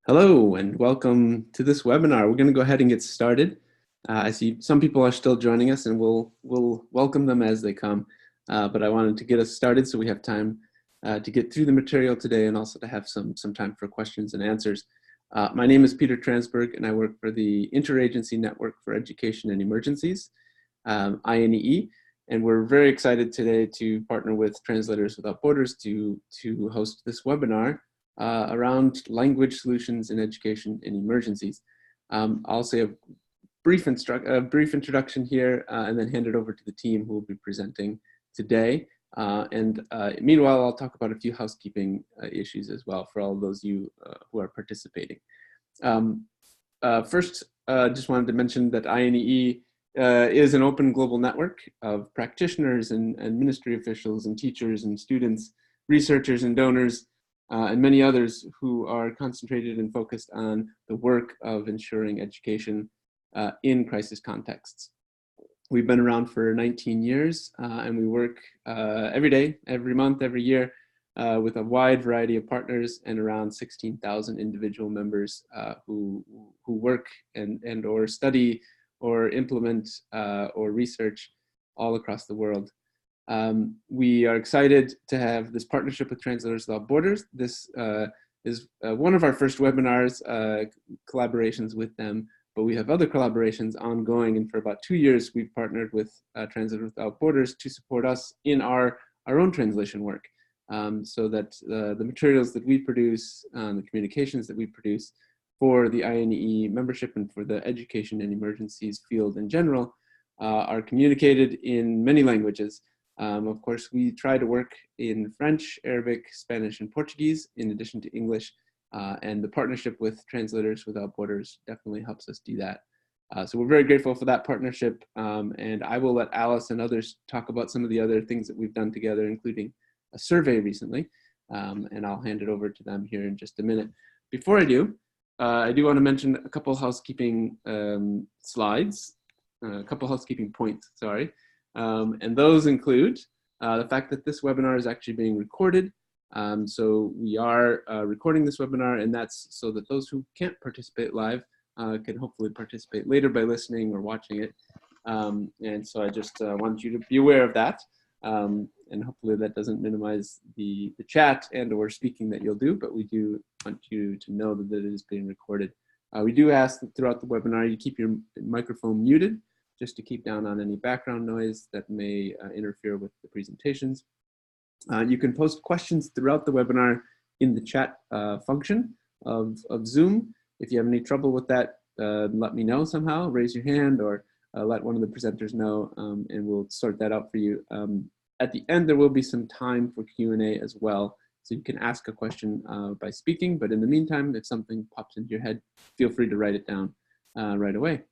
Hello and welcome to this webinar. We're going to go ahead and get started. I see some people are still joining us, and we'll welcome them as they come. But I wanted to get us started so we have time to get through the material today, and also to have some time for questions and answers. My name is Peter Transberg, and I work for the Interagency Network for Education and Emergencies, INEE. And we're very excited today to partner with Translators Without Borders to host this webinar around language solutions in education in emergencies. I'll say a brief introduction here and then hand it over to the team who will be presenting today. Meanwhile, I'll talk about a few housekeeping issues as well for all of those of you who are participating. First, just wanted to mention that INEE is an open global network of practitioners and ministry officials and teachers and students, researchers and donors, and many others who are concentrated and focused on the work of ensuring education in crisis contexts. We've been around for 19 years, and we work every day, every month, every year with a wide variety of partners and around 16,000 individual members who work and or study or implement or research all across the world. We are excited to have this partnership with Translators Without Borders. This is one of our first webinars, collaborations with them, but we have other collaborations ongoing, and for about 2 years we've partnered with Translators Without Borders to support us in our own translation work, so that the materials that we produce, the communications that we produce for the INEE membership and for the education and emergencies field in general are communicated in many languages. Of course, we try to work in French, Arabic, Spanish, and Portuguese, in addition to English, and the partnership with Translators Without Borders definitely helps us do that. So we're very grateful for that partnership, and I will let Alice and others talk about some of the other things that we've done together, including a survey recently, and I'll hand it over to them here in just a minute. Before I do want to mention a couple housekeeping slides, a couple housekeeping points, sorry. And those include the fact that this webinar is actually being recorded. So we are recording this webinar, and that's so that those who can't participate live can hopefully participate later by listening or watching it. And so I just want you to be aware of that. And hopefully that doesn't minimize the chat and or speaking that you'll do, but we do want you to know that it is being recorded. We do ask that throughout the webinar you keep your microphone muted, just to keep down on any background noise that may interfere with the presentations. You can post questions throughout the webinar in the chat function of Zoom. If you have any trouble with that, let me know somehow, raise your hand, or let one of the presenters know, and we'll sort that out for you. At the end, there will be some time for Q&A as well, so you can ask a question by speaking, but in the meantime, if something pops into your head, feel free to write it down right away.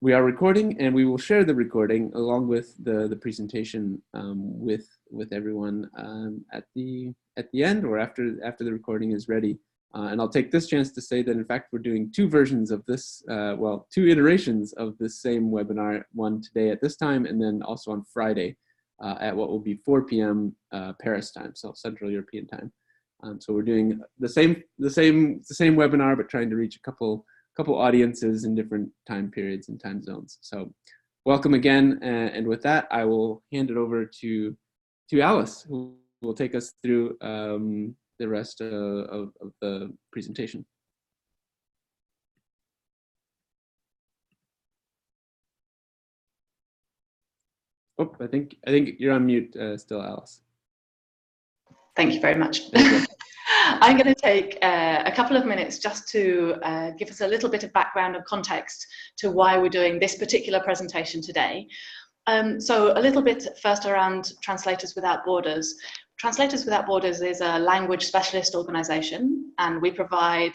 We are recording, and we will share the recording along with the presentation with everyone at the end or after the recording is ready. And I'll take this chance to say that in fact we're doing two versions of this, well, two iterations of this same webinar, one today at this time, and then also on Friday at what will be 4 p.m. Paris time, so Central European time. So we're doing the same webinar, but trying to reach a couple audiences in different time periods and time zones. So welcome again, and with that, I will hand it over to Alice, who will take us through the rest of the presentation. Oh, I think you're on mute still, Alice. Thank you very much. I'm going to take a couple of minutes just to give us a little bit of background and context to why we're doing this particular presentation today. So a little bit first around Translators Without Borders. Translators Without Borders is a language specialist organization, and we provide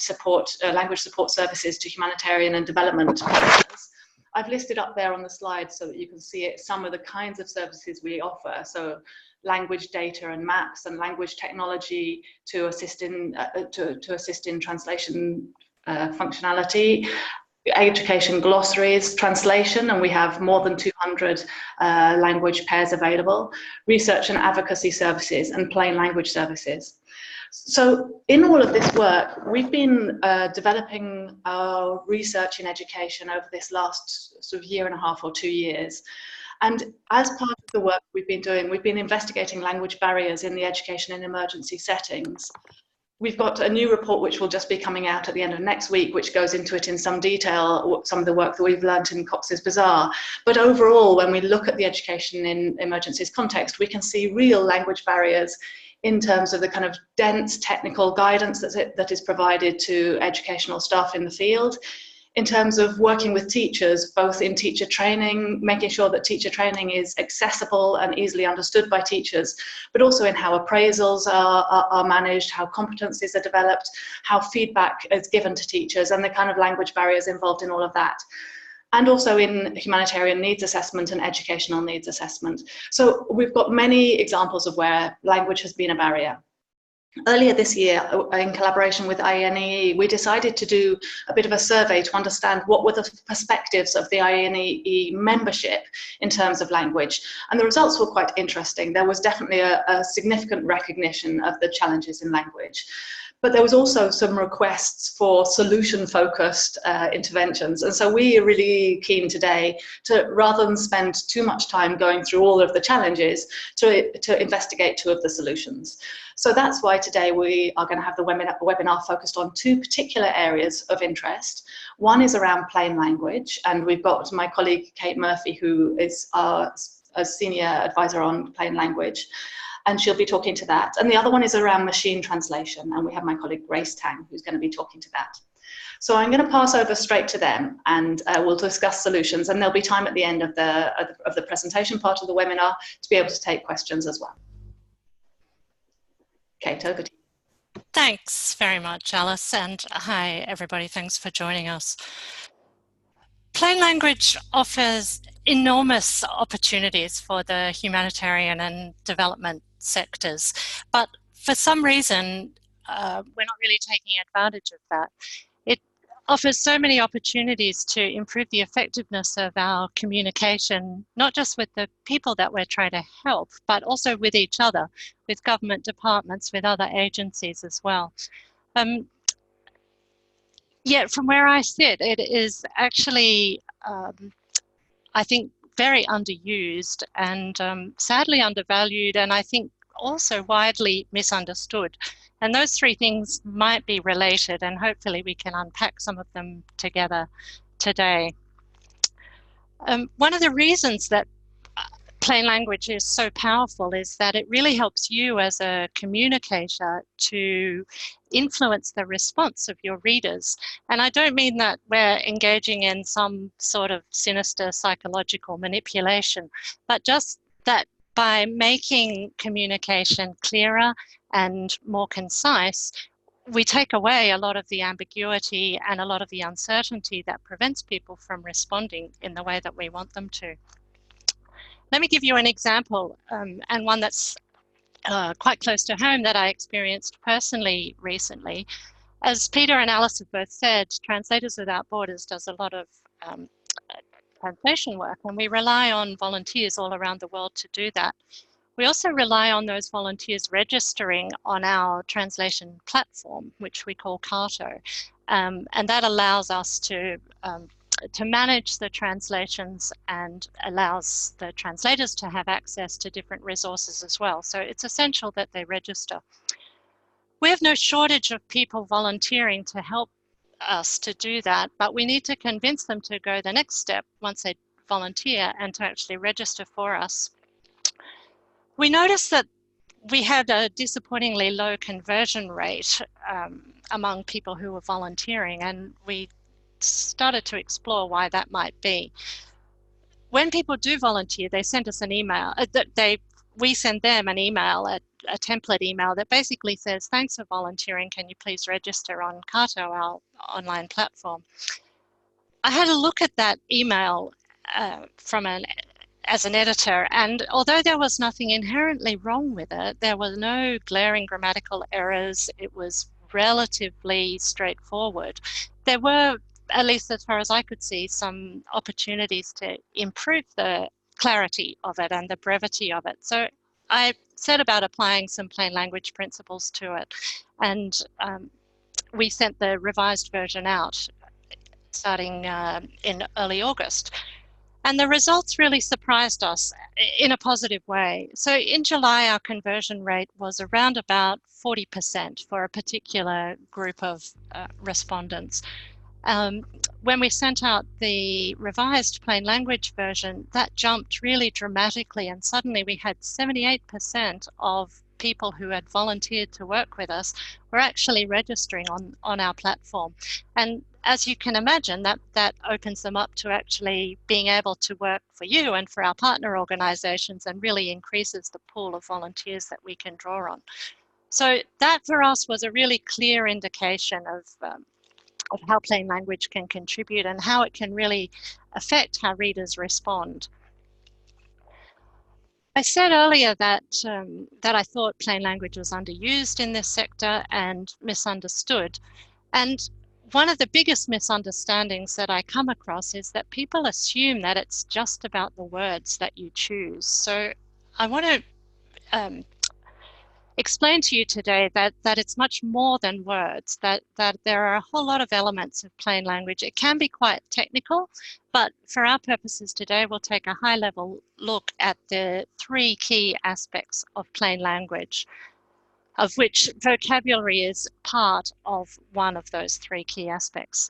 language support services to humanitarian and development partners. I've listed up there on the slide so that you can see it, some of the kinds of services we offer. So language data and maps and language technology to assist in translation functionality, education glossaries, translation, and we have more than 200 language pairs available, research and advocacy services, and plain language services. So in all of this work, we've been developing our research in education over this last sort of year and a half or 2 years. And as part of the work we've been doing, we've been investigating language barriers in the education in emergency settings. We've got a new report which will just be coming out at the end of next week, which goes into it in some detail, some of the work that we've learned in Cox's Bazar. But overall, when we look at the education in emergencies context, we can see real language barriers in terms of the kind of dense technical guidance that is provided to educational staff in the field, in terms of working with teachers, both in teacher training, making sure that teacher training is accessible and easily understood by teachers, but also in how appraisals are managed, how competencies are developed, how feedback is given to teachers, and the kind of language barriers involved in all of that. And also in humanitarian needs assessment and educational needs assessment. So we've got many examples of where language has been a barrier. Earlier this year, in collaboration with INEE, we decided to do a bit of a survey to understand what were the perspectives of the INEE membership in terms of language. And the results were quite interesting. There was definitely a significant recognition of the challenges in language. But there was also some requests for solution-focused interventions. And so we are really keen today to, rather than spend too much time going through all of the challenges, to investigate 2 of the solutions. So that's why today we are going to have the webinar focused on 2 particular areas of interest. One is around plain language, and we've got my colleague Kate Murphy, who is a senior advisor on plain language, and she'll be talking to that. And the other one is around machine translation, and we have my colleague Grace Tang, who's going to be talking to that. So I'm going to pass over straight to them, and we'll discuss solutions, and there'll be time at the end of the presentation part of the webinar to be able to take questions as well. Kate, over to you. Thanks very much, Alice, and hi everybody, thanks for joining us. Plain language offers enormous opportunities for the humanitarian and development sectors, but for some reason we're not really taking advantage of that. It offers so many opportunities to improve the effectiveness of our communication, not just with the people that we're trying to help, but also with each other, with government departments, with other agencies as well. Yet from where I sit, it is actually, I think, very underused and sadly undervalued, and I think also widely misunderstood. And those 3 things might be related, and hopefully we can unpack some of them together today. One of the reasons that plain language is so powerful is that it really helps you as a communicator to influence the response of your readers. And I don't mean that we're engaging in some sort of sinister psychological manipulation, but just that by making communication clearer and more concise, we take away a lot of the ambiguity and a lot of the uncertainty that prevents people from responding in the way that we want them to. Let me give you an example, and one that's quite close to home that I experienced personally recently. As Peter and Alice have both said, Translators Without Borders does a lot of translation work, and we rely on volunteers all around the world to do that. We also rely on those volunteers registering on our translation platform, which we call Carto, and that allows us to manage the translations and allows the translators to have access to different resources as well. So it's essential that they register. We have no shortage of people volunteering to help us to do that, but we need to convince them to go the next step once they volunteer and to actually register for us. We noticed that we had a disappointingly low conversion rate among people who were volunteering, and we started to explore why that might be. When people do volunteer, they send us an email. We send them an email, a template email that basically says, "Thanks for volunteering. Can you please register on Carto, our online platform?" I had a look at that email as an editor, and although there was nothing inherently wrong with it, there were no glaring grammatical errors. It was relatively straightforward. There were at least as far as I could see, some opportunities to improve the clarity of it and the brevity of it. So I set about applying some plain language principles to it, and we sent the revised version out starting in early August. And the results really surprised us in a positive way. So in July, our conversion rate was around about 40% for a particular group of respondents. When we sent out the revised plain language version, that jumped really dramatically, and suddenly we had 78% of people who had volunteered to work with us were actually registering on our platform. And as you can imagine, that opens them up to actually being able to work for you and for our partner organizations, and really increases the pool of volunteers that we can draw on. So that for us was a really clear indication of how plain language can contribute and how it can really affect how readers respond. I said earlier that that I thought plain language was underused in this sector and misunderstood. And one of the biggest misunderstandings that I come across is that people assume that it's just about the words that you choose. So I want to explain to you today that it's much more than words, that there are a whole lot of elements of plain language. It can be quite technical, but for our purposes today, we'll take a high-level look at the 3 key aspects of plain language, of which vocabulary is part of one of those 3 key aspects.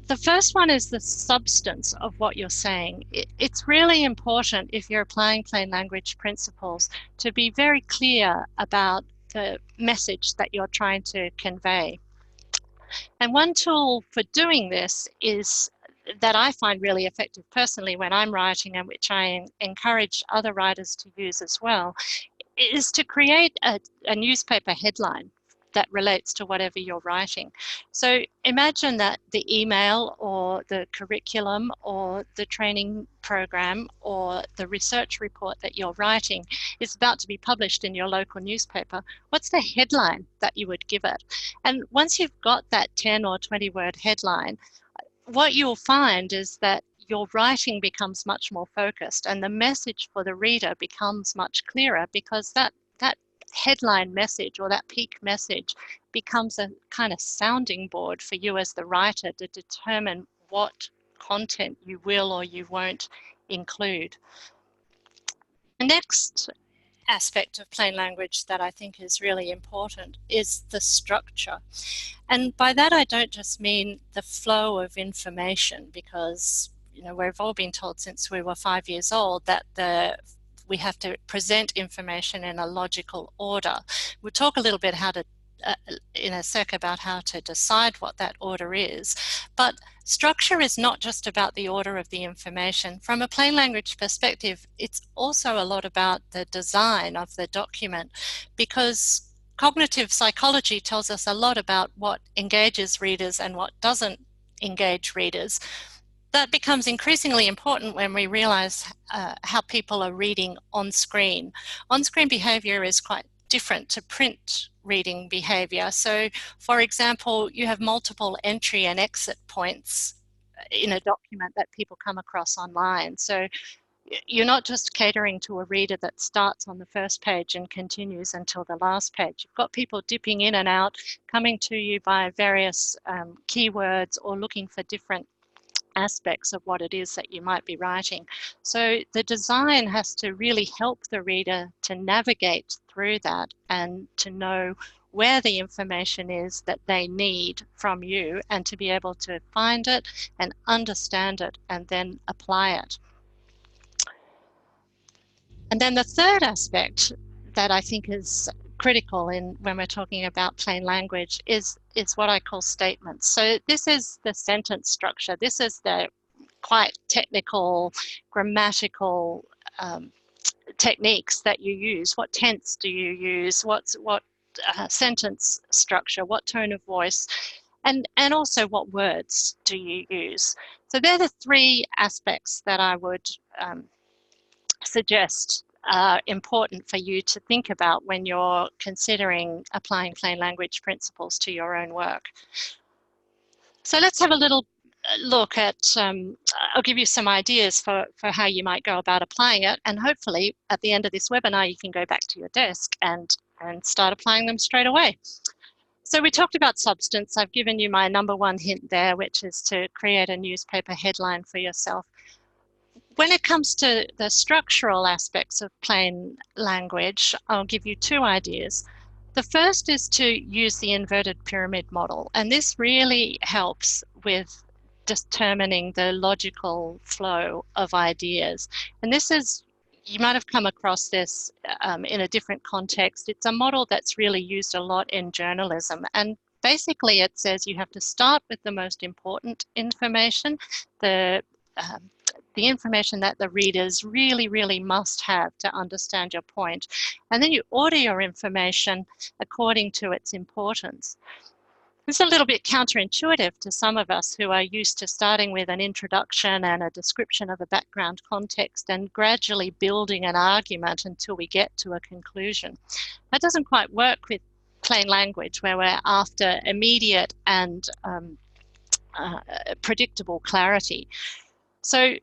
The first one is the substance of what you're saying. It's really important, if you're applying plain language principles, to be very clear about the message that you're trying to convey. And one tool for doing this is that I find really effective personally when I'm writing, and which I encourage other writers to use as well, is to create a newspaper headline that relates to whatever you're writing. So imagine that the email or the curriculum or the training program or the research report that you're writing is about to be published in your local newspaper. What's the headline that you would give it? And once you've got that 10 or 20 word headline, what you'll find is that your writing becomes much more focused, and the message for the reader becomes much clearer, because that headline message or that peak message becomes a kind of sounding board for you as the writer to determine what content you will or you won't include. The next aspect of plain language that I think is really important is the structure. And by that, I don't just mean the flow of information, because we've all been told since we were 5 years old that we have to present information in a logical order. We'll talk a little bit in a sec about how to decide what that order is. But structure is not just about the order of the information. From a plain language perspective, it's also a lot about the design of the document, because cognitive psychology tells us a lot about what engages readers and what doesn't engage readers. That becomes increasingly important when we realize how people are reading on screen. On-screen behavior is quite different to print reading behavior. So, for example, you have multiple entry and exit points in a document that people come across online. So you're not just catering to a reader that starts on the first page and continues until the last page. You've got people dipping in and out, coming to you by various keywords or looking for different aspects of what it is that you might be writing. So the design has to really help the reader to navigate through that and to know where the information is that they need from you, and to be able to find it and understand it and then apply it. And then the third aspect that I think is critical when we're talking about plain language is what I call statements. So this is the sentence structure. This is the quite technical, grammatical techniques that you use. What tense do you use? What sentence structure? What tone of voice? And also what words do you use? So they're the 3 aspects that I would suggest are important for you to think about when you're considering applying plain language principles to your own work. So let's have a little look at, I'll give you some ideas for how you might go about applying it. And hopefully at the end of this webinar, you can go back to your desk and start applying them straight away. So we talked about substance. I've given you my #1 hint there, which is to create a newspaper headline for yourself. When it comes to the structural aspects of plain language, I'll give you 2 ideas. The first is to use the inverted pyramid model, and this really helps with determining the logical flow of ideas. And this is, you might have come across this in a different context. It's a model that's really used a lot in journalism, and basically it says you have to start with the most important information, the information that the readers really, really must have to understand your point. And then you order your information according to its importance. This is a little bit counterintuitive to some of us who are used to starting with an introduction and a description of a background context and gradually building an argument until we get to a conclusion. That doesn't quite work with plain language, where we're after immediate and predictable clarity. So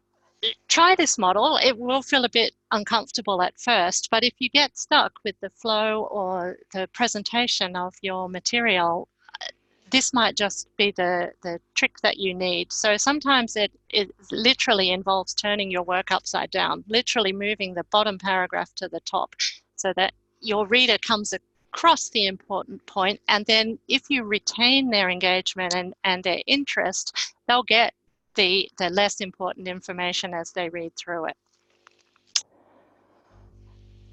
try this model. It will feel a bit uncomfortable at first, but if you get stuck with the flow or the presentation of your material, this might just be the trick that you need. So sometimes it literally involves turning your work upside down, literally moving the bottom paragraph to the top so that your reader comes across the important point, and then if you retain their engagement and their interest, they'll get the less important information as they read through it.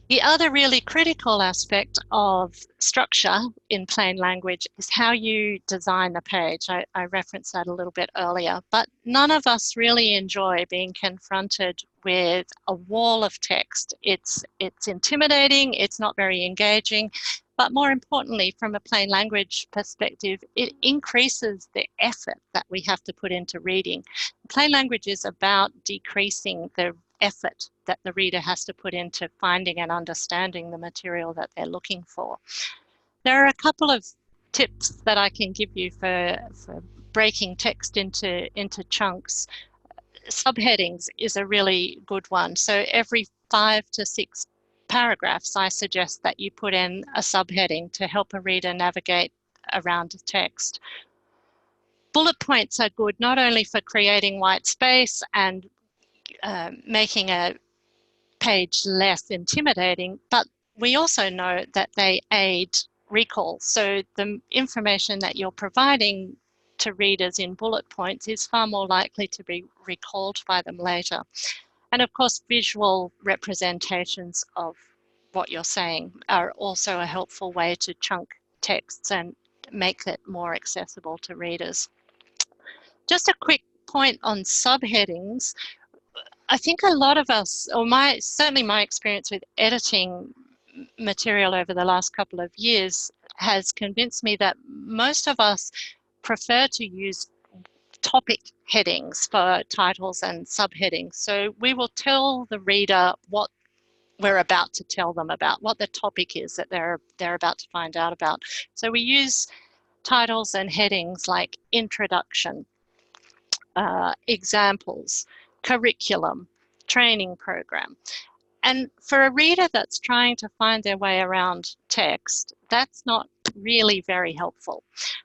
The other really critical aspect of structure in plain language is how you design the page. I referenced that a little bit earlier, but none of us really enjoy being confronted with a wall of text. It's intimidating, it's not very engaging, but more importantly, from a plain language perspective, it increases the effort that we have to put into reading. Plain language is about decreasing the effort that the reader has to put into finding and understanding the material that they're looking for. There are a couple of tips that I can give you for breaking text into chunks. Subheadings is a really good one. So every 5 to 6 paragraphs, I suggest that you put in a subheading to help a reader navigate around the text. Bullet points are good not only for creating white space and making a page less intimidating, but we also know that they aid recall. So the information that you're providing to readers in bullet points is far more likely to be recalled by them later. And of course, visual representations of what you're saying are also a helpful way to chunk texts and make it more accessible to readers. Just a quick point on subheadings. I think a lot of us, or certainly my experience with editing material over the last couple of years has convinced me that most of us prefer to use topic headings for titles and subheadings. So we will tell the reader what we're about to tell them about, what the topic is that they're about to find out about. So we use titles and headings like introduction, examples, curriculum, training program. And for a reader that's trying to find their way around text, that's not really very helpful.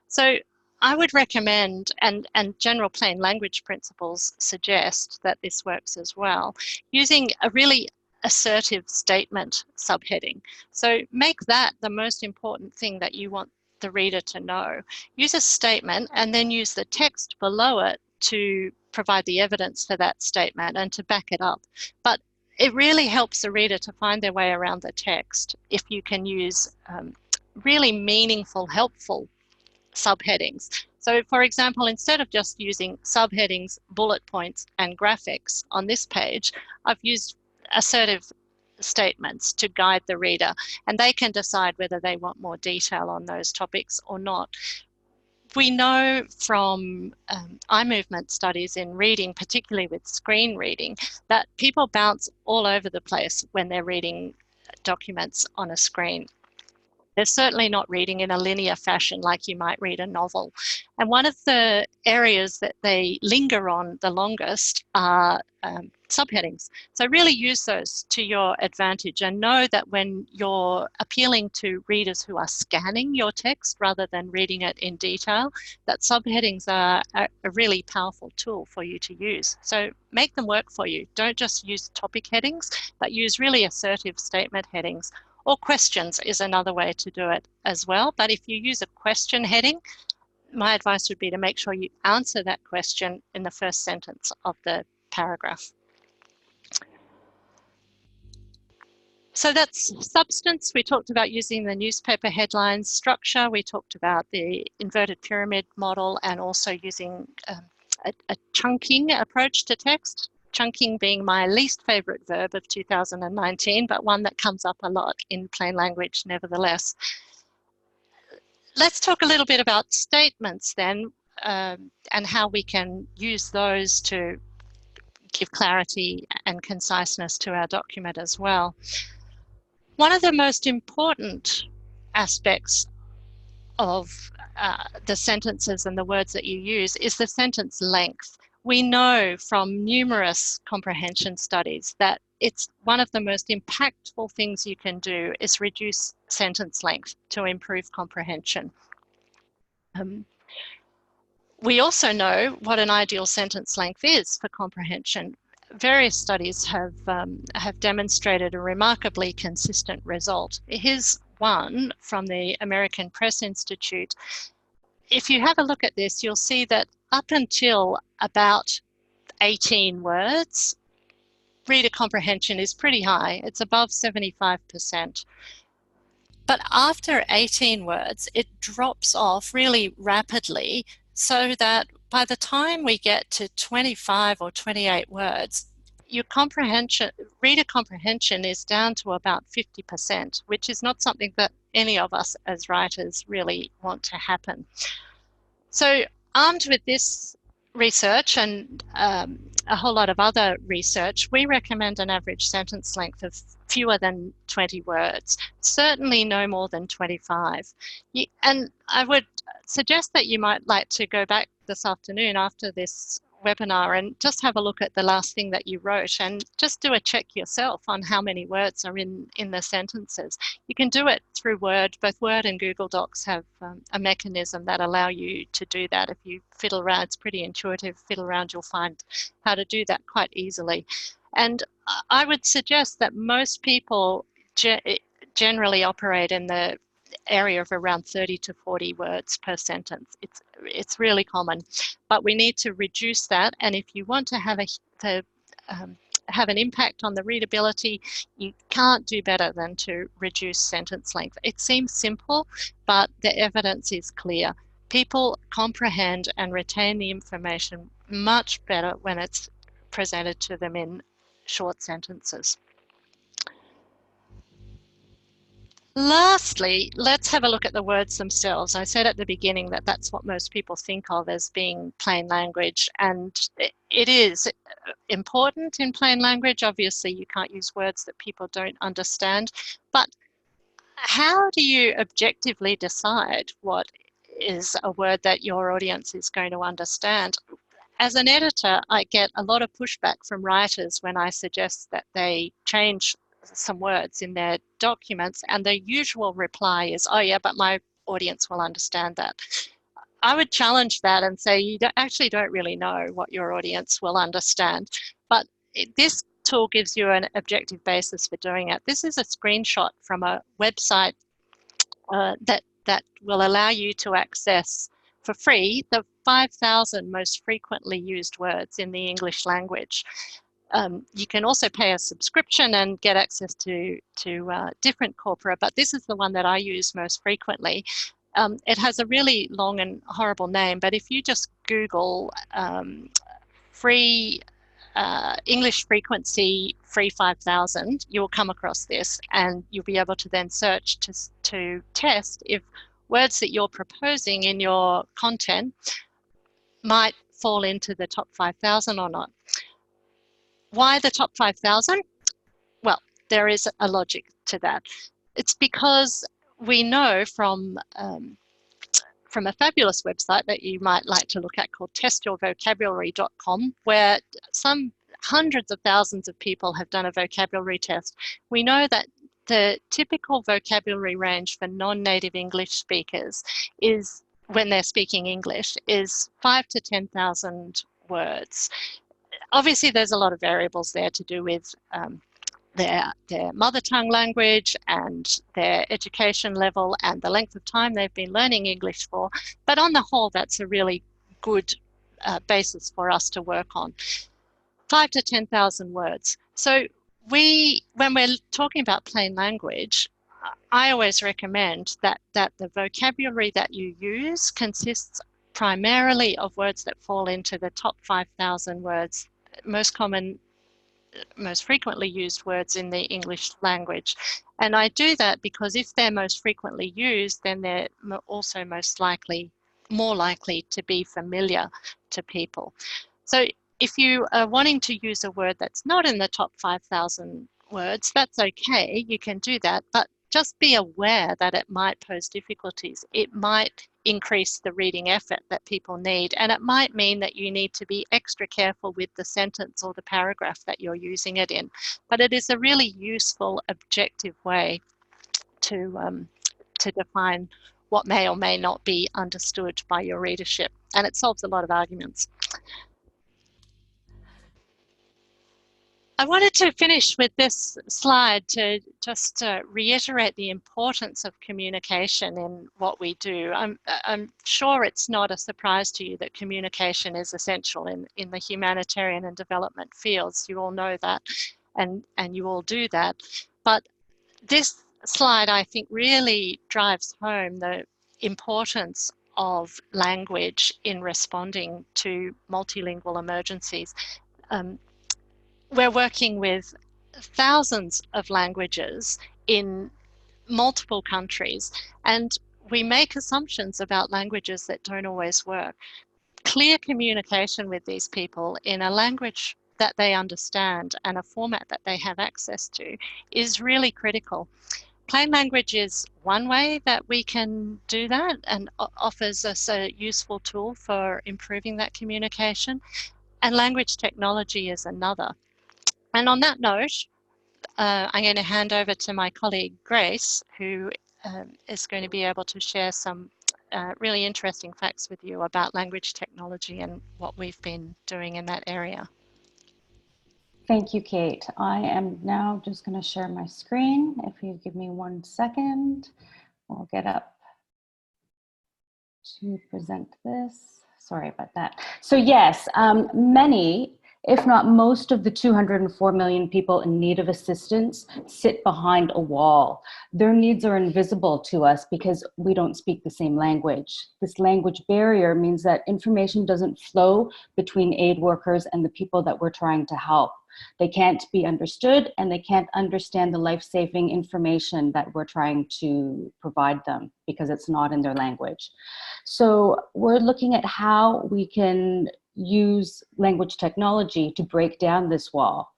So I would recommend, and general plain language principles suggest that this works as well, using a really assertive statement subheading. So make that the most important thing that you want the reader to know. Use a statement and then use the text below it to provide the evidence for that statement and to back it up. But it really helps the reader to find their way around the text if you can use really meaningful, helpful subheadings. So for example, instead of just using subheadings, bullet points, and graphics on this page, I've used assertive statements to guide the reader, and they can decide whether they want more detail on those topics or not. We know from eye movement studies in reading, particularly with screen reading, that people bounce all over the place when they're reading documents on a screen. They're certainly not reading in a linear fashion like you might read a novel. And one of the areas that they linger on the longest are subheadings. So really use those to your advantage, and know that when you're appealing to readers who are scanning your text rather than reading it in detail, that subheadings are a really powerful tool for you to use. So make them work for you. Don't just use topic headings, but use really assertive statement headings. Or questions is another way to do it as well. But if you use a question heading, my advice would be to make sure you answer that question in the first sentence of the paragraph. So that's substance. We talked about using the newspaper headlines. Structure, we talked about the inverted pyramid model, and also using a chunking approach to text. Chunking being my least favorite verb of 2019, but one that comes up a lot in plain language nevertheless. Let's talk a little bit about statements then, and how we can use those to give clarity and conciseness to our document as well. One of the most important aspects of the sentences and the words that you use is the sentence length. We know from numerous comprehension studies that it's one of the most impactful things you can do is reduce sentence length to improve comprehension. We also know what an ideal sentence length is for comprehension. Various studies have demonstrated a remarkably consistent result. Here's one from the American Press Institute. If you have a look at this, you'll see that up until about 18 words, reader comprehension is pretty high. It's above 75%. But after 18 words, it drops off really rapidly, so that by the time we get to 25 or 28 words, your reader comprehension is down to about 50%, which is not something that any of us as writers really want to happen. So armed with this research and a whole lot of other research, we recommend an average sentence length of fewer than 20 words, certainly no more than 25. And I would suggest that you might like to go back this afternoon after this webinar and just have a look at the last thing that you wrote and just do a check yourself on how many words are in the sentences. You can do it through Word. Both Word and Google Docs have a mechanism that allow you to do that. If you fiddle around, it's pretty intuitive. Fiddle around, you'll find how to do that quite easily. And I would suggest that most people generally operate in the area of around 30 to 40 words per sentence. It's really common, but we need to reduce that. And if you want to have have an impact on the readability, you can't do better than to reduce sentence length. It seems simple, but the evidence is clear. People comprehend and retain the information much better when it's presented to them in short sentences. Lastly, let's have a look at the words themselves. I said at the beginning that that's what most people think of as being plain language, and it is important in plain language. Obviously, you can't use words that people don't understand, but how do you objectively decide what is a word that your audience is going to understand? As an editor, I get a lot of pushback from writers when I suggest that they change some words in their documents, and the usual reply is, oh yeah, but my audience will understand that. I would challenge that and say you actually don't really know what your audience will understand, but this tool gives you an objective basis for doing it. This is a screenshot from a website that will allow you to access for free the 5,000 most frequently used words in the English language. You can also pay a subscription and get access to different corpora, but this is the one that I use most frequently. It has a really long and horrible name, but if you just Google free English frequency free 5,000, you'll come across this, and you'll be able to then search to test if words that you're proposing in your content might fall into the top 5,000 or not. Why the top 5,000? Well, there is a logic to that. It's because we know from a fabulous website that you might like to look at called testyourvocabulary.com, where some hundreds of thousands of people have done a vocabulary test. We know that the typical vocabulary range for non-native English speakers is, when they're speaking English, is 5,000 to 10,000 words. Obviously, there's a lot of variables there to do with their mother tongue language and their education level and the length of time they've been learning English for. But on the whole, that's a really good basis for us to work on. 5,000 to 10,000 words. So when we're talking about plain language, I always recommend that the vocabulary that you use consists primarily of words that fall into the top 5,000 words, most frequently used words in the English language. And I do that because if they're most frequently used, then they're also more likely to be familiar to people. So if you are wanting to use a word that's not in the top 5,000 words, that's okay, you can do that, but just be aware that it might pose difficulties. It might increase the reading effort that people need, and it might mean that you need to be extra careful with the sentence or the paragraph that you're using it in. But it is a really useful, objective way to define what may or may not be understood by your readership, and it solves a lot of arguments. I wanted to finish with this slide to just reiterate the importance of communication in what we do. I'm sure it's not a surprise to you that communication is essential in the humanitarian and development fields. You all know that, and you all do that. But this slide, I think, really drives home the importance of language in responding to multilingual emergencies. We're working with thousands of languages in multiple countries, and we make assumptions about languages that don't always work. Clear communication with these people in a language that they understand and a format that they have access to is really critical. Plain language is one way that we can do that and offers us a useful tool for improving that communication, and language technology is another. And on that note, I'm going to hand over to my colleague Grace, who is going to be able to share some really interesting facts with you about language technology and what we've been doing in that area. Thank you, Kate. I am now just going to share my screen. If you give me 1 second, we'll get up to present this. Sorry about that. So yes, many, if not most of the 204 million people in need of assistance sit behind a wall. Their needs are invisible to us because we don't speak the same language. This language barrier means that information doesn't flow between aid workers and the people that we're trying to help. They can't be understood, and they can't understand the life-saving information that we're trying to provide them because it's not in their language. So we're looking at how we can use language technology to break down this wall,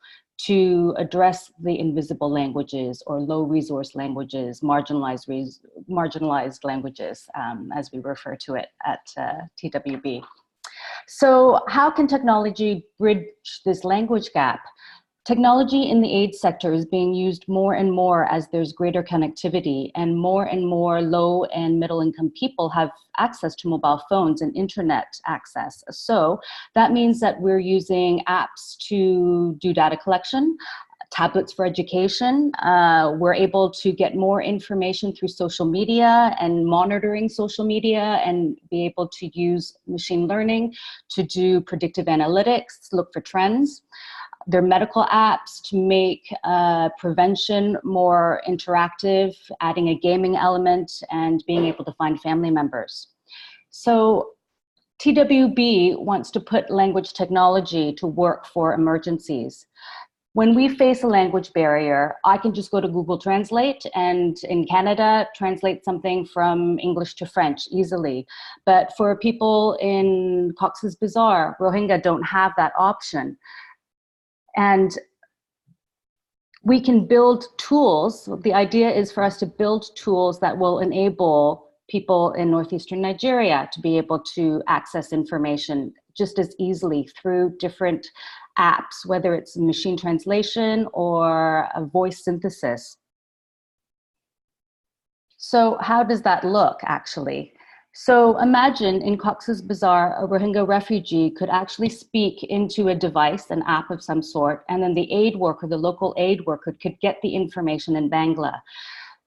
to address the invisible languages or low resource languages, marginalized languages, as we refer to it at TWB. So how can technology bridge this language gap? Technology in the aid sector is being used more and more as there's greater connectivity, and more low and middle income people have access to mobile phones and internet access. So that means that we're using apps to do data collection, tablets for education. We're able to get more information through social media and monitoring social media, and be able to use machine learning to do predictive analytics, look for trends. There are medical apps to make prevention more interactive, adding a gaming element and being able to find family members. So TWB wants to put language technology to work for emergencies. When we face a language barrier, I can just go to Google Translate and in Canada, translate something from English to French easily. But for people in Cox's Bazar, Rohingya don't have that option. And we can build tools. The idea is for us to build tools that will enable people in northeastern Nigeria to be able to access information just as easily through different apps, whether it's machine translation or a voice synthesis. So how does that look, actually? So imagine in Cox's Bazar, a Rohingya refugee could actually speak into a device, an app of some sort, and then the aid worker, the local aid worker, could get the information in Bangla.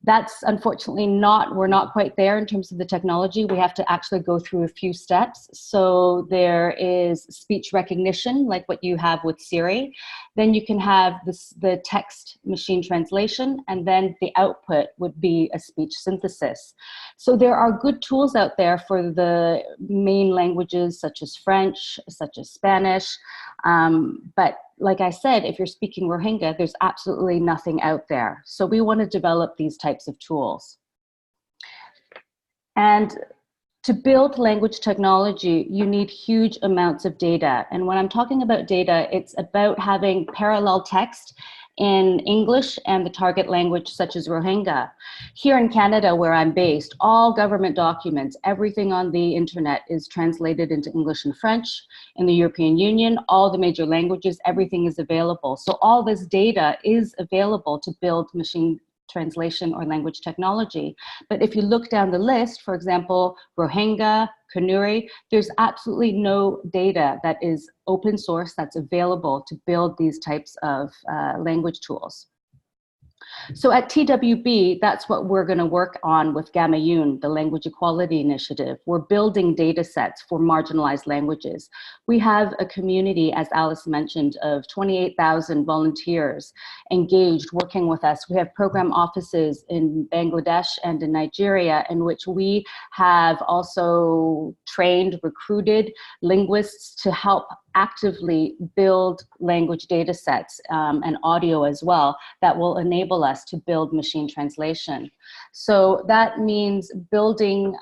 That's unfortunately we're not quite there in terms of the technology. We have to actually go through a few steps. So there is speech recognition, like what you have with Siri. Then you can have the text machine translation, and then the output would be a speech synthesis. So there are good tools out there for the main languages, such as French, such as Spanish. But like I said, if you're speaking Rohingya, there's absolutely nothing out there. So we want to develop these types of tools. And to build language technology, you need huge amounts of data. And when I'm talking about data, it's about having parallel text in English and the target language, such as Rohingya. Here in Canada, where I'm based, all government documents, everything on the internet is translated into English and French. In the European Union, all the major languages, everything is available. So all this data is available to build machine translation or language technology. But if you look down the list, for example, Rohingya, Kanuri, there's absolutely no data that is open source that's available to build these types of language tools. So at TWB, that's what we're going to work on with Gamayun, the Language Equality Initiative. We're building data sets for marginalized languages. We have a community, as Alice mentioned, of 28,000 volunteers engaged working with us. We have program offices in Bangladesh and in Nigeria, in which we have also trained, recruited linguists to help actively build language data sets and audio as well that will enable us to build machine translation. So that means building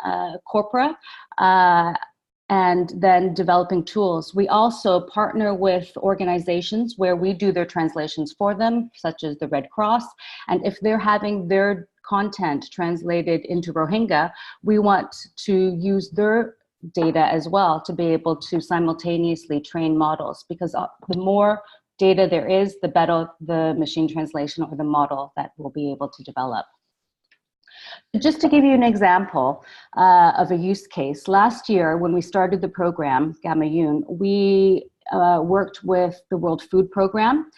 corpora and then developing tools. We also partner with organizations where we do their translations for them, such as the Red Cross. And if they're having their content translated into Rohingya, we want to use their data as well to be able to simultaneously train models, because the more data there is, the better the machine translation or the model that we'll be able to develop. Just to give you an example of a use case, last year when we started the program, Gamayun, we worked with the World Food Program,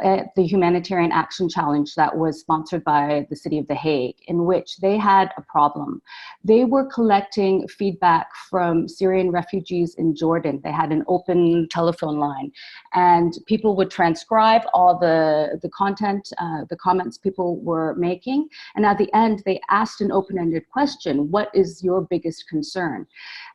the Humanitarian Action Challenge that was sponsored by the City of The Hague, in which they had a problem. They were collecting feedback from Syrian refugees in Jordan. They had an open telephone line, and people would transcribe all the content, the comments people were making. And at the end, they asked an open-ended question: what is your biggest concern?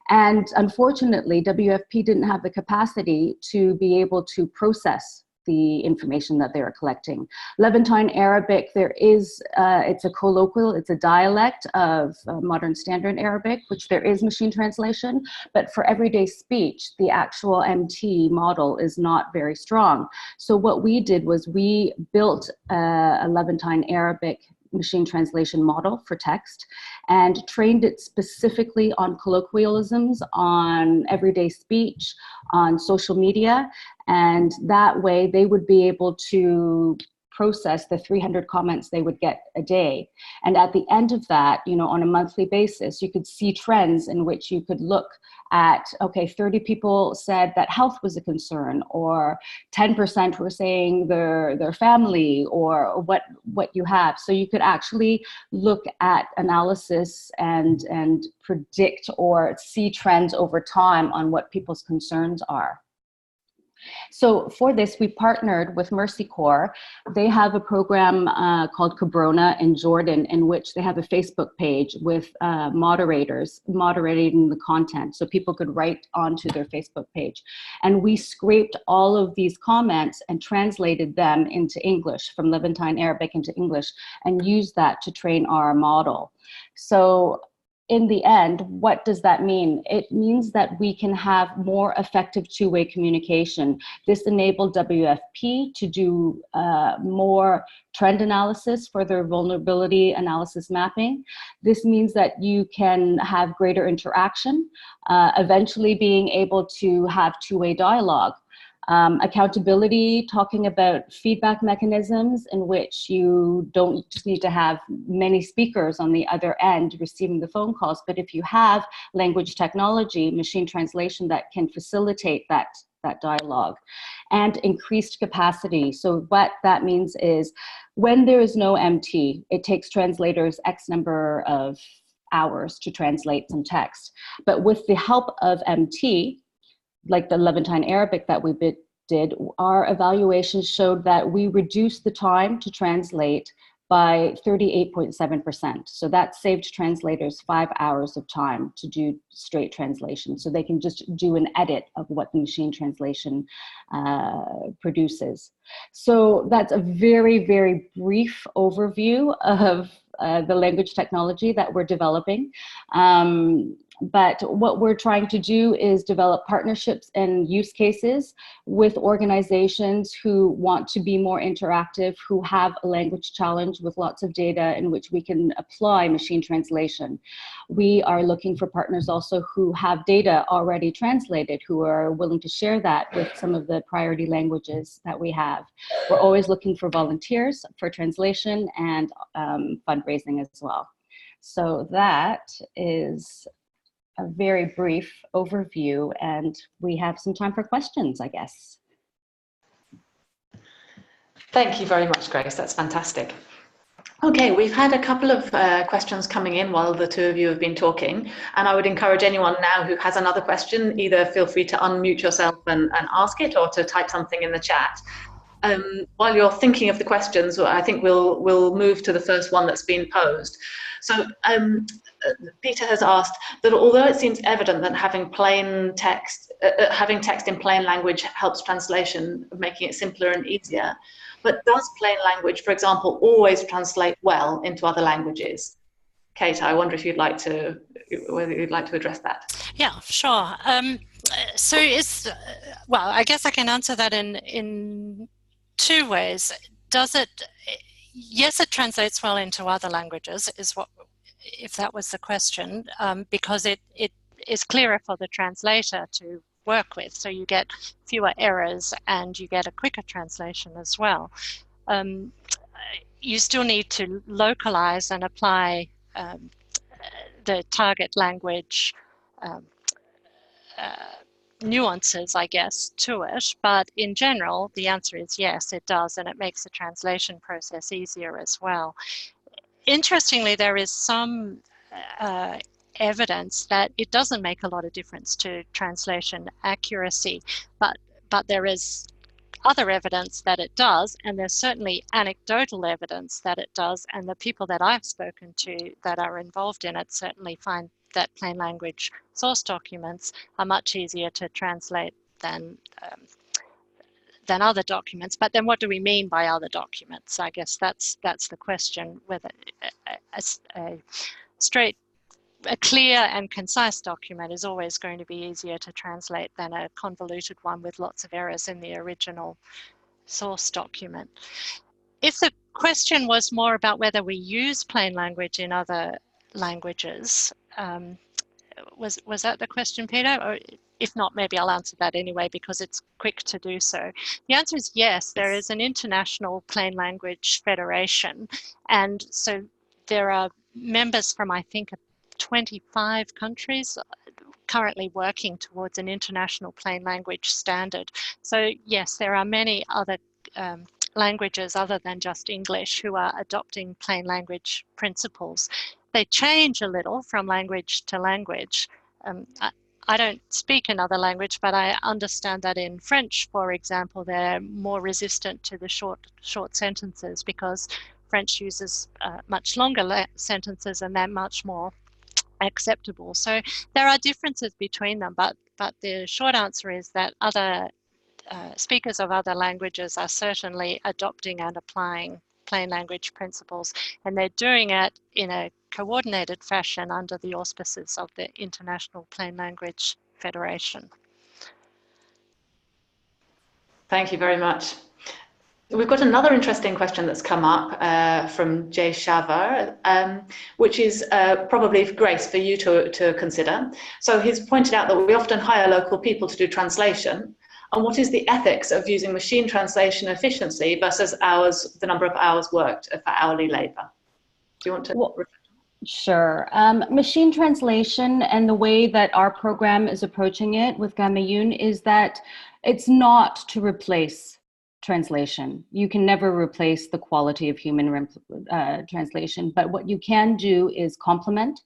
And unfortunately, WFP didn't have the capacity to be able to process the information that they were collecting. Levantine Arabic, there is, it's a colloquial, it's a dialect of modern standard Arabic, which there is machine translation, but for everyday speech, the actual MT model is not very strong. So what we did was we built a Levantine Arabic machine translation model for text and trained it specifically on colloquialisms, on everyday speech, on social media, and that way they would be able to process the 300 comments they would get a day. And at the end of that, you know, on a monthly basis, you could see trends in which you could look at, okay, 30 people said that health was a concern, or 10% were saying their family, or what you have. So you could actually look at analysis and predict or see trends over time on what people's concerns are. So for this, we partnered with Mercy Corps. They have a program called Cabrona in Jordan, in which they have a Facebook page with moderators moderating the content, so people could write onto their Facebook page. And we scraped all of these comments and translated them into English, from Levantine Arabic into English, and used that to train our model. So in the end, what does that mean? It means that we can have more effective two-way communication. This enabled WFP to do more trend analysis for their vulnerability analysis mapping. This means that you can have greater interaction, eventually being able to have two-way dialogue. Accountability, talking about feedback mechanisms in which you don't just need to have many speakers on the other end receiving the phone calls, but if you have language technology, machine translation that can facilitate that dialogue, and increased capacity. So what that means is when there is no MT, it takes translators X number of hours to translate some text. But with the help of MT, like the Levantine Arabic that we did, our evaluations showed that we reduced the time to translate by 38.7%. So that saved translators 5 hours of time to do straight translation. So they can just do an edit of what the machine translation produces. So that's a very, very brief overview of the language technology that we're developing. But what we're trying to do is develop partnerships and use cases with organizations who want to be more interactive, who have a language challenge with lots of data in which we can apply machine translation. We are looking for partners also who have data already translated, who are willing to share that with some of the priority languages that we have. We're always looking for volunteers for translation and fundraising as well. So that is a very brief overview, and we have some time for questions, I guess. Thank you very much, Grace. That's fantastic. Okay, we've had a couple of questions coming in while the two of you have been talking, and I would encourage anyone now who has another question, either feel free to unmute yourself and ask it, or to type something in the chat. While you're thinking of the questions, I think we'll move to the first one that's been posed. So Peter has asked that although it seems evident that having text in plain language helps translation, making it simpler and easier, but does plain language, for example, always translate well into other languages? Kate, I wonder if whether you'd like to address that. Yeah, sure. So well, I guess I can answer that in two ways. Yes, it translates well into other languages, if that was the question, because it is clearer for the translator to work with. So you get fewer errors and you get a quicker translation as well. You still need to localize and apply the target language nuances, I guess, to it. But in general, the answer is yes, it does, and it makes the translation process easier as well. Interestingly, there is some evidence that it doesn't make a lot of difference to translation accuracy, but there is other evidence that it does, and there's certainly anecdotal evidence that it does, and the people that I've spoken to that are involved in it certainly find that plain language source documents are much easier to translate than other documents. But then what do we mean by other documents? I guess that's the question, whether a clear and concise document is always going to be easier to translate than a convoluted one with lots of errors in the original source document. If the question was more about whether we use plain language in other languages, was that the question, Peter? Or if not, maybe I'll answer that anyway because it's quick to do so. The answer is yes. There is an international plain language federation, and so there are members from, I think, 25 countries currently working towards an international plain language standard. So yes, there are many other languages other than just English who are adopting plain language principles. They change a little from language to language. I don't speak another language, but I understand that in French, for example, they're more resistant to the short sentences because French uses much longer sentences and they're much more acceptable. So there are differences between them, but the short answer is that other speakers of other languages are certainly adopting and applying plain language principles, and they're doing it in a coordinated fashion under the auspices of the International Plain Language Federation. Thank you very much. We've got another interesting question that's come up from Jay Shavar, which is probably, Grace, for you to consider. So he's pointed out that we often hire local people to do translation. And what is the ethics of using machine translation efficiency versus hours, the number of hours worked for hourly labour? Do you want to? Well, sure. Machine translation and the way that our program is approaching it with Gamayun is that it's not to replace translation. You can never replace the quality of human translation, but what you can do is complement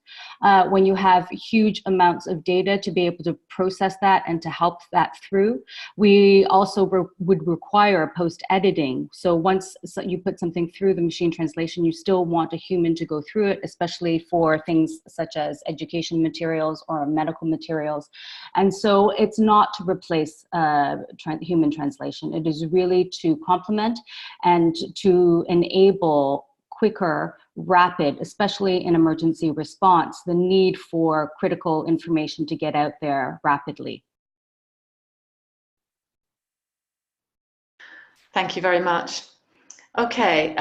when you have huge amounts of data to be able to process that and to help that through. We also would require post-editing. So once you put something through the machine translation, you still want a human to go through it, especially for things such as education materials or medical materials. And so it's not to replace human translation. It is really to complement and to enable quicker, rapid, especially in emergency response, the need for critical information to get out there rapidly. Thank you very much. Okay,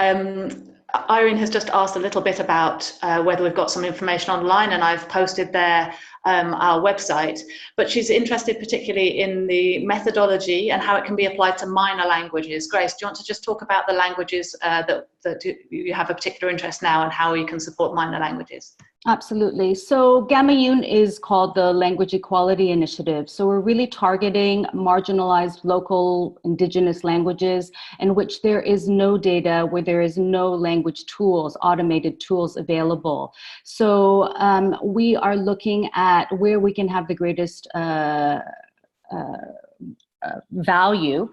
Irene has just asked a little bit about whether we've got some information online, and I've posted there our website, but she's interested particularly in the methodology and how it can be applied to minor languages. Grace, do you want to just talk about the languages that you have a particular interest now and how you can support minor languages? Absolutely. So Gamayun is called the Language Equality Initiative. So we're really targeting marginalized local indigenous languages in which there is no data, where there is no language tools, automated tools available. So we are looking at where we can have the greatest value.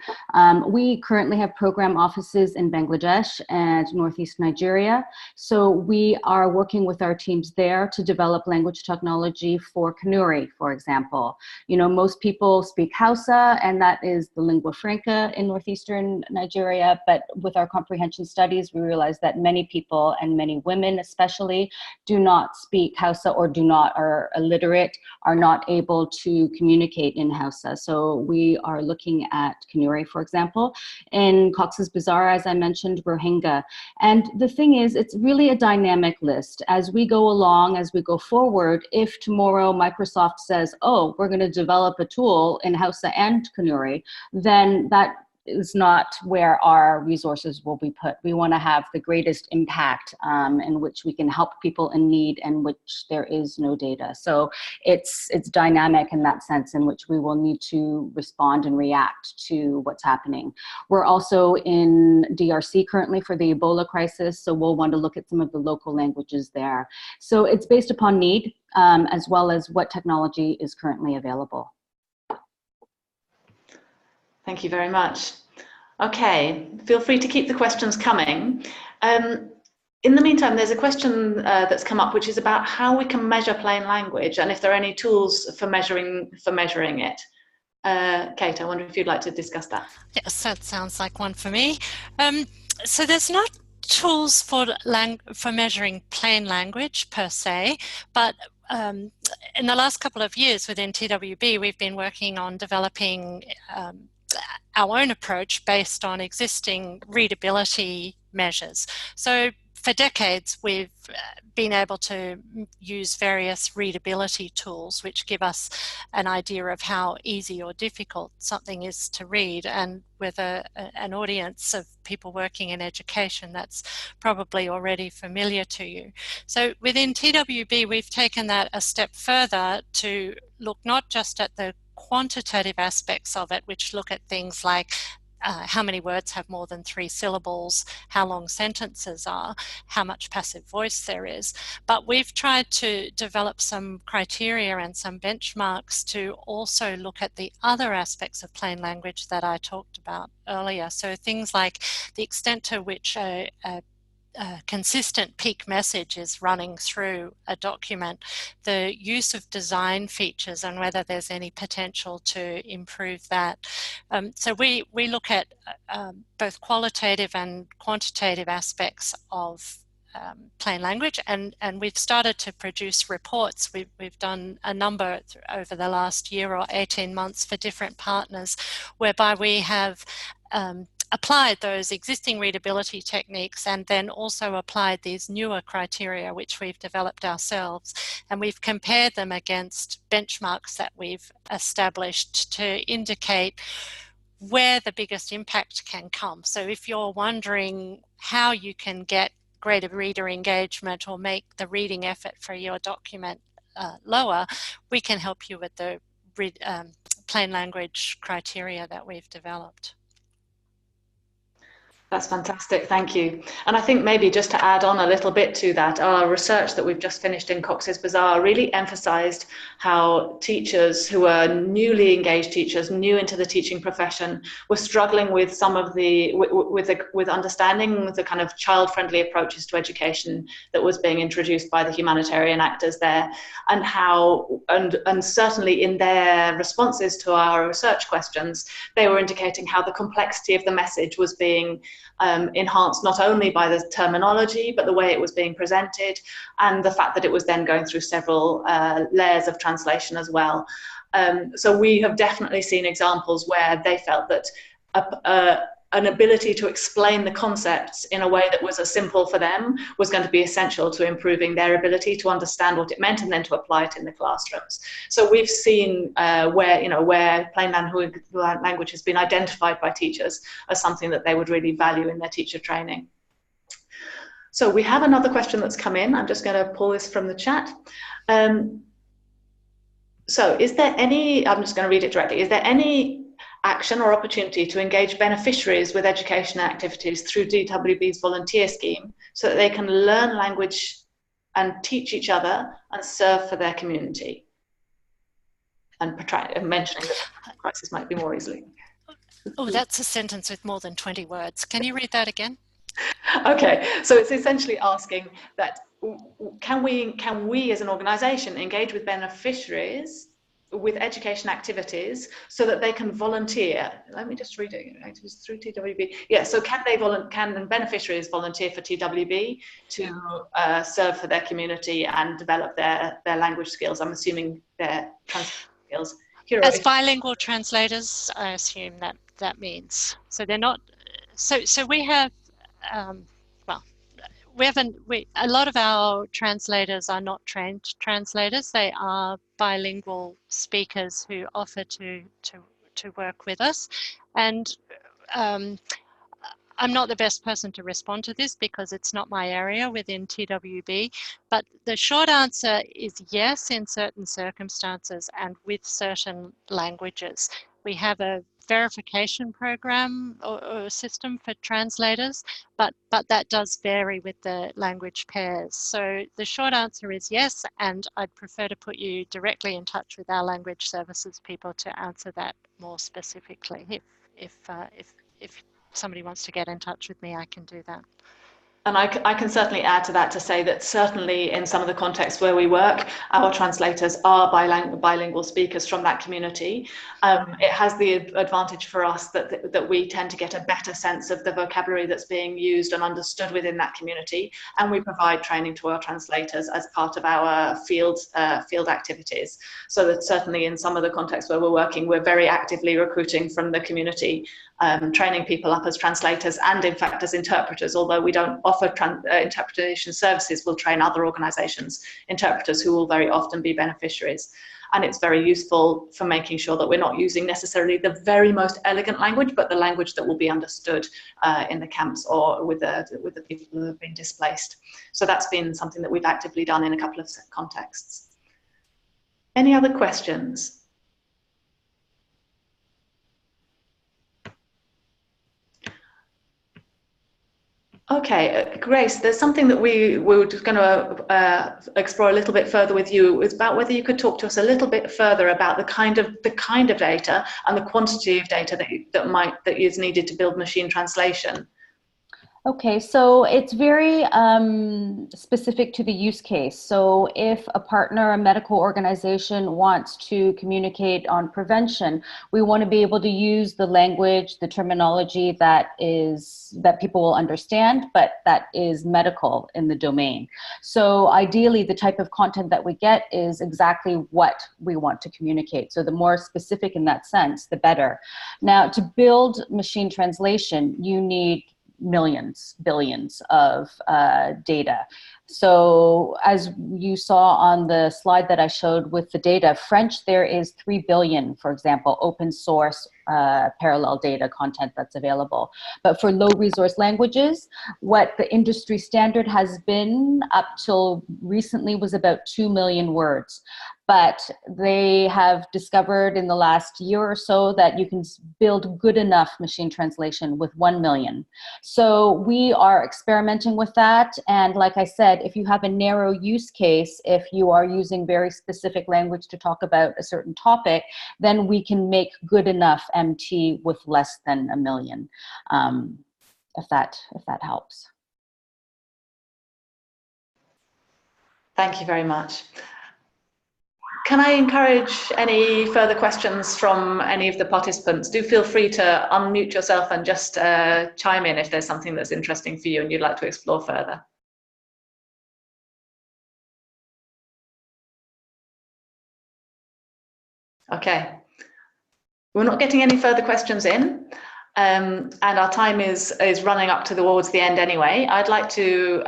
We currently have program offices in Bangladesh and Northeast Nigeria. So we are working with our teams there to develop language technology for Kanuri, for example. You know, most people speak Hausa, and that is the lingua franca in Northeastern Nigeria. But with our comprehension studies, we realize that many people, and many women especially, do not speak Hausa or are illiterate, are not able to communicate in Hausa. So we are looking at Kanuri, for example. In Cox's Bazar, as I mentioned, Rohingya. And the thing is, it's really a dynamic list. As we go along, as we go forward, if tomorrow Microsoft says, oh, we're going to develop a tool in Hausa and Kanuri, then that is not where our resources will be put. We want to have the greatest impact in which we can help people in need and which there is no data. So it's dynamic in that sense, in which we will need to respond and react to what's happening. We're also in DRC currently for the Ebola crisis, so we'll want to look at some of the local languages there. So it's based upon need as well as what technology is currently available. Thank you very much. Okay, feel free to keep the questions coming. In the meantime, there's a question that's come up, which is about how we can measure plain language and if there are any tools for measuring it. Kate, I wonder if you'd like to discuss that. Yes, that sounds like one for me. So there's not tools for measuring plain language per se, but in the last couple of years within TWB, we've been working on developing our own approach based on existing readability measures. So for decades, we've been able to use various readability tools which give us an idea of how easy or difficult something is to read. And with an audience of people working in education, that's probably already familiar to you. So within TWB, we've taken that a step further to look not just at the quantitative aspects of it, which look at things like how many words have more than 3 syllables, how long sentences are, how much passive voice there is. But we've tried to develop some criteria and some benchmarks to also look at the other aspects of plain language that I talked about earlier. So things like the extent to which a consistent peak message is running through a document, the use of design features and whether there's any potential to improve that. So we look at both qualitative and quantitative aspects of plain language, and we've started to produce reports. We've done a number over the last year or 18 months for different partners, whereby we have applied those existing readability techniques and then also applied these newer criteria which we've developed ourselves, and we've compared them against benchmarks that we've established to indicate where the biggest impact can come. So if you're wondering how you can get greater reader engagement or make the reading effort for your document lower, we can help you with the plain language criteria that we've developed. That's fantastic, thank you. And I think maybe just to add on a little bit to that, our research that we've just finished in Cox's Bazar really emphasised how teachers who are newly engaged teachers, new into the teaching profession, were struggling with some of the, with understanding the kind of child-friendly approaches to education that was being introduced by the humanitarian actors there, and how, and certainly in their responses to our research questions, they were indicating how the complexity of the message was being enhanced not only by the terminology, but the way it was being presented, and the fact that it was then going through several layers of translation as well. So we have definitely seen examples where they felt that an ability to explain the concepts in a way that was as simple for them was going to be essential to improving their ability to understand what it meant and then to apply it in the classrooms. So we've seen where plain language has been identified by teachers as something that they would really value in their teacher training. So we have another question that's come in. I'm just going to pull this from the chat. So is there any, I'm just going to read it directly, is there any action or opportunity to engage beneficiaries with education activities through DWB's volunteer scheme so that they can learn language and teach each other and serve for their community? And mentioning that crisis might be more easily. Oh, that's a sentence with more than 20 words. Can you read that again? Okay, so it's essentially asking that can we as an organisation engage with beneficiaries with education activities so that they can volunteer? Let me just read it. Activities through TWB. Yeah, so can beneficiaries volunteer for TWB to serve for their community and develop their language skills? I'm assuming their translation skills. As bilingual translators, I assume that means. So they're not. So we have. A lot of our translators are not trained translators. They are bilingual speakers who offer to work with us, and I'm not the best person to respond to this because it's not my area within TWB, but the short answer is yes in certain circumstances and with certain languages. We have a verification program or system for translators, but that does vary with the language pairs. So the short answer is yes, and I'd prefer to put you directly in touch with our language services people to answer that more specifically. If somebody wants to get in touch with me, I can do that. And I can certainly add to that to say that certainly in some of the contexts where we work, our translators are bilingual speakers from that community. It has the advantage for us that we tend to get a better sense of the vocabulary that's being used and understood within that community. And we provide training to our translators as part of our field activities. So that certainly in some of the contexts where we're working, we're very actively recruiting from the community, training people up as translators and in fact as interpreters. Although we don't offer interpretation services, we'll train other organisations interpreters who will very often be beneficiaries. And it's very useful for making sure that we're not using necessarily the very most elegant language, but the language that will be understood in the camps or with the people who have been displaced. So that's been something that we've actively done in a couple of contexts. Any other questions? Okay, Grace, there's something that we were just going to explore a little bit further with you. It's about whether you could talk to us a little bit further about the kind of data and the quantity of data that is needed to build machine translation. Okay, so it's very specific to the use case. So if a partner, a medical organization wants to communicate on prevention, we want to be able to use the language, the terminology that people will understand, but that is medical in the domain. So ideally, the type of content that we get is exactly what we want to communicate. So the more specific in that sense, the better. Now, to build machine translation, you need millions, billions of data. So as you saw on the slide that I showed with the data, French, there is 3 billion, for example, open source parallel data content that's available. But for low resource languages, what the industry standard has been up till recently was about 2 million words. But they have discovered in the last year or so that you can build good enough machine translation with 1 million. So we are experimenting with that. And like I said, if you have a narrow use case, if you are using very specific language to talk about a certain topic, then we can make good enough MT with less than 1 million, if that helps. Thank you very much. Can I encourage any further questions from any of the participants? Do feel free to unmute yourself and just chime in if there's something that's interesting for you and you'd like to explore further. Okay, we're not getting any further questions in. And our time is running up towards the end anyway. I'd like to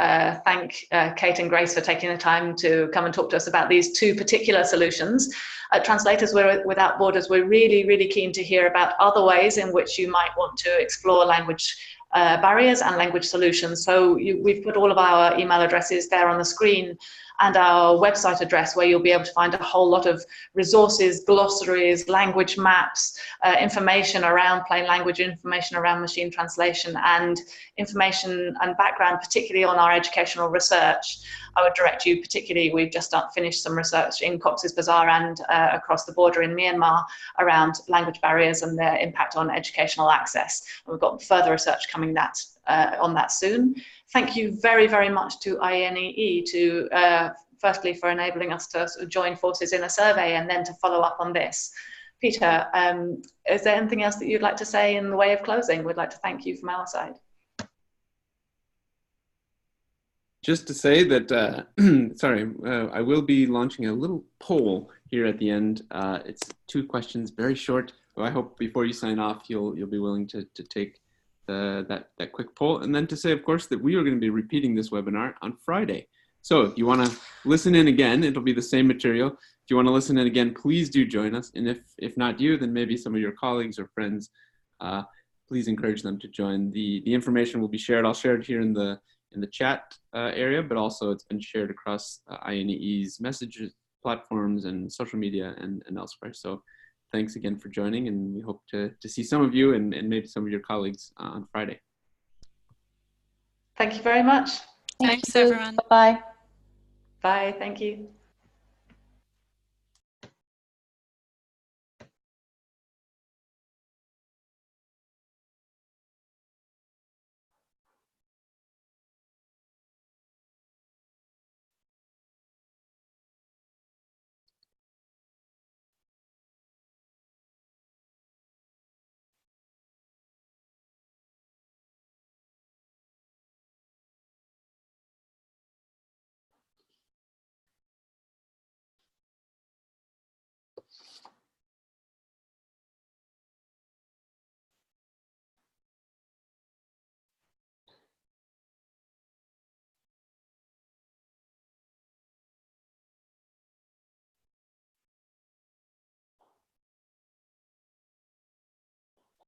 thank Kate and Grace for taking the time to come and talk to us about these two particular solutions. At Translators Without Borders, we're really, really keen to hear about other ways in which you might want to explore language barriers and language solutions. So we've put all of our email addresses there on the screen and our website address, where you'll be able to find a whole lot of resources, glossaries, language maps, information around plain language, information around machine translation, and information and background, particularly on our educational research. I would direct you particularly, we've just finished some research in Cox's Bazar and across the border in Myanmar around language barriers and their impact on educational access. And we've got further research coming on that soon. Thank you very, very much to INEE firstly for enabling us to sort of join forces in a survey and then to follow up on this. Peter, is there anything else that you'd like to say in the way of closing? We'd like to thank you from our side. Just to say that, I will be launching a little poll here at the end. It's 2 questions, very short. So I hope before you sign off, you'll be willing to take that quick poll. And then to say, of course, that we are going to be repeating this webinar on Friday. So if you want to listen in again, it'll be the same material. If you want to listen in again, please do join us. And if not you, then maybe some of your colleagues or friends, please encourage them to join. The information will be shared. I'll share it here in the chat area, but also it's been shared across INEE's messages, platforms, and social media and elsewhere. So thanks again for joining, and we hope to see some of you and maybe some of your colleagues on Friday. Thank you very much. Thanks everyone. Bye-bye. Bye, thank you.